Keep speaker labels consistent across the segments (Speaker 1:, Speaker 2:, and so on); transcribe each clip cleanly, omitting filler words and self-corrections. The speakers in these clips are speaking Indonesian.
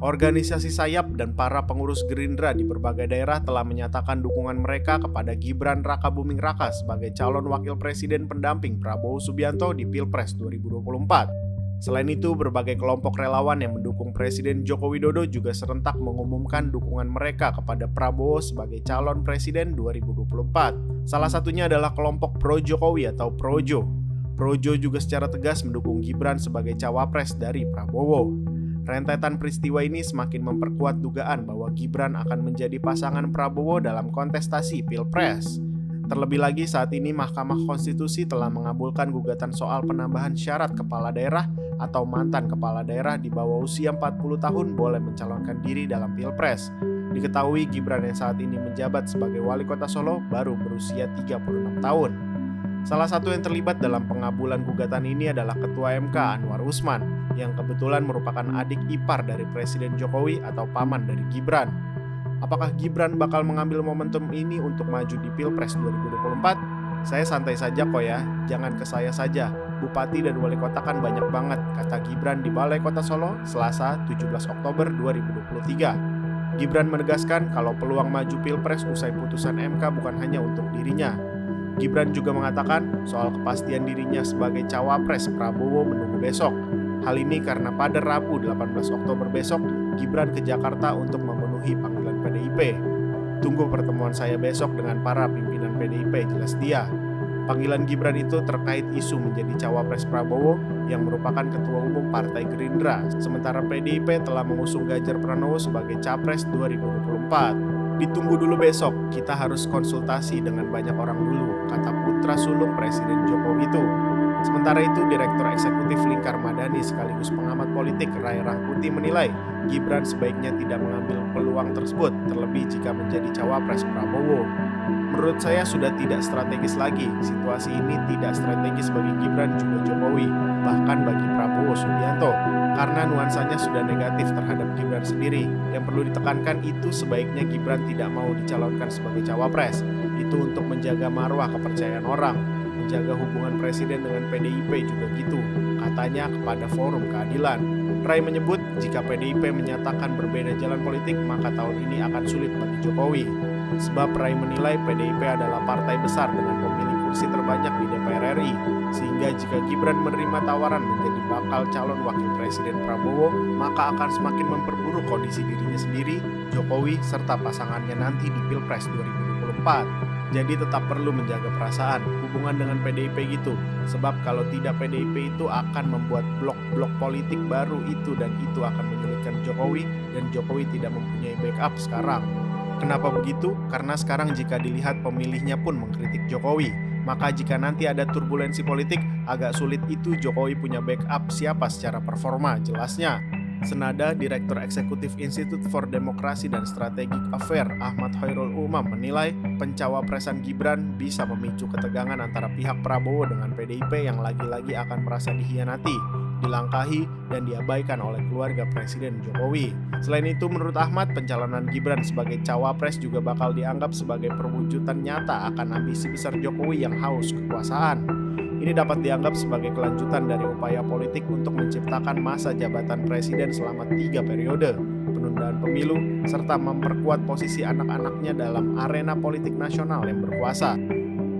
Speaker 1: Organisasi sayap dan para pengurus Gerindra di berbagai daerah telah menyatakan dukungan mereka kepada Gibran Rakabuming Raka sebagai calon wakil presiden pendamping Prabowo Subianto di Pilpres 2024. Selain itu, berbagai kelompok relawan yang mendukung Presiden Joko Widodo juga serentak mengumumkan dukungan mereka kepada Prabowo sebagai calon presiden 2024. Salah satunya adalah kelompok Pro Jokowi atau Projo. Projo juga secara tegas mendukung Gibran sebagai cawapres dari Prabowo. Rentetan peristiwa ini semakin memperkuat dugaan bahwa Gibran akan menjadi pasangan Prabowo dalam kontestasi Pilpres. Terlebih lagi saat ini Mahkamah Konstitusi telah mengabulkan gugatan soal penambahan syarat kepala daerah atau mantan kepala daerah di bawah usia 40 tahun boleh mencalonkan diri dalam Pilpres. Diketahui Gibran yang saat ini menjabat sebagai wali kota Solo baru berusia 36 tahun. Salah satu yang terlibat dalam pengabulan gugatan ini adalah Ketua MK Anwar Usman, yang kebetulan merupakan adik ipar dari Presiden Jokowi atau paman dari Gibran. Apakah Gibran bakal mengambil momentum ini untuk maju di Pilpres 2024? Saya santai saja kok ya, jangan ke saya saja. Bupati dan wali kota kan banyak banget, kata Gibran di Balai Kota Solo, Selasa 17 Oktober 2023. Gibran menegaskan kalau peluang maju Pilpres usai putusan MK bukan hanya untuk dirinya. Gibran juga mengatakan soal kepastian dirinya sebagai cawapres Prabowo menunggu besok. Hal ini karena pada Rabu 18 Oktober besok, Gibran ke Jakarta untuk memenuhi panggilan PDIP. Tunggu pertemuan saya besok dengan para pimpinan PDIP, jelas dia. Panggilan Gibran itu terkait isu menjadi cawapres Prabowo yang merupakan ketua umum Partai Gerindra, sementara PDIP telah mengusung Ganjar Pranowo sebagai capres 2024. Ditunggu dulu besok, kita harus konsultasi dengan banyak orang dulu, kata putra sulung Presiden Jokowi itu. Sementara itu, Direktur Eksekutif Lingkar Madani sekaligus pengamat politik Ray Rangkuti menilai Gibran sebaiknya tidak mengambil peluang tersebut, terlebih jika menjadi cawapres Prabowo. Menurut saya sudah tidak strategis lagi, situasi ini tidak strategis bagi Gibran juga Jokowi, bahkan bagi Prabowo Subianto, karena nuansanya sudah negatif terhadap Gibran sendiri. Yang perlu ditekankan itu sebaiknya Gibran tidak mau dicalonkan sebagai cawapres, itu untuk menjaga marwah kepercayaan orang. Menjaga hubungan presiden dengan PDIP juga gitu, katanya kepada Forum Keadilan. Ray menyebut jika PDIP menyatakan berbeda jalan politik, maka tahun ini akan sulit bagi Jokowi. Sebab Ray menilai PDIP adalah partai besar dengan pemilih kursi terbanyak di DPR RI, sehingga jika Gibran menerima tawaran menjadi bakal calon wakil presiden Prabowo, maka akan semakin memperburuk kondisi dirinya sendiri, Jokowi, serta pasangannya nanti di Pilpres 2024. Jadi tetap perlu menjaga perasaan, hubungan dengan PDIP gitu. Sebab kalau tidak PDIP itu akan membuat blok-blok politik baru itu dan itu akan menyulitkan Jokowi dan Jokowi tidak mempunyai backup sekarang. Kenapa begitu? Karena sekarang jika dilihat pemilihnya pun mengkritik Jokowi. Maka jika nanti ada turbulensi politik, agak sulit itu Jokowi punya backup siapa secara performa, jelasnya. Senada, Direktur Eksekutif Institute for Demokrasi dan Strategic Affairs Ahmad Khairul Umam menilai pencawapresan Gibran bisa memicu ketegangan antara pihak Prabowo dengan PDIP yang lagi-lagi akan merasa dihianati, dilangkahi, dan diabaikan oleh keluarga Presiden Jokowi. Selain itu, menurut Ahmad, pencalonan Gibran sebagai cawapres juga bakal dianggap sebagai perwujudan nyata akan ambisi besar Jokowi yang haus kekuasaan. Ini dapat dianggap sebagai kelanjutan dari upaya politik untuk menciptakan masa jabatan presiden selama 3 periode, penundaan pemilu, serta memperkuat posisi anak-anaknya dalam arena politik nasional yang berkuasa.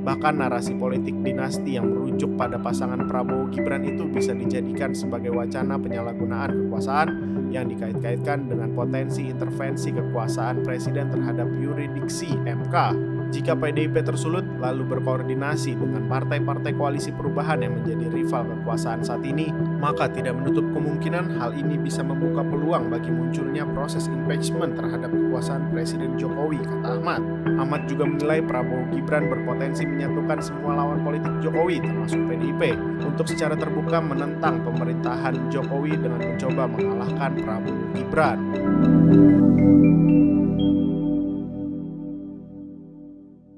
Speaker 1: Bahkan narasi politik dinasti yang merujuk pada pasangan Prabowo Gibran itu bisa dijadikan sebagai wacana penyalahgunaan kekuasaan yang dikait-kaitkan dengan potensi intervensi kekuasaan presiden terhadap yurisdiksi MK. Jika PDIP tersulut lalu berkoordinasi dengan partai-partai koalisi perubahan yang menjadi rival kekuasaan saat ini, maka tidak menutup kemungkinan hal ini bisa membuka peluang bagi munculnya proses impeachment terhadap kekuasaan Presiden Jokowi, kata Ahmad. Ahmad juga menilai Prabowo Gibran berpotensi menyatukan semua lawan politik Jokowi termasuk PDIP untuk secara terbuka menentang pemerintahan Jokowi dengan mencoba mengalahkan Prabowo Gibran.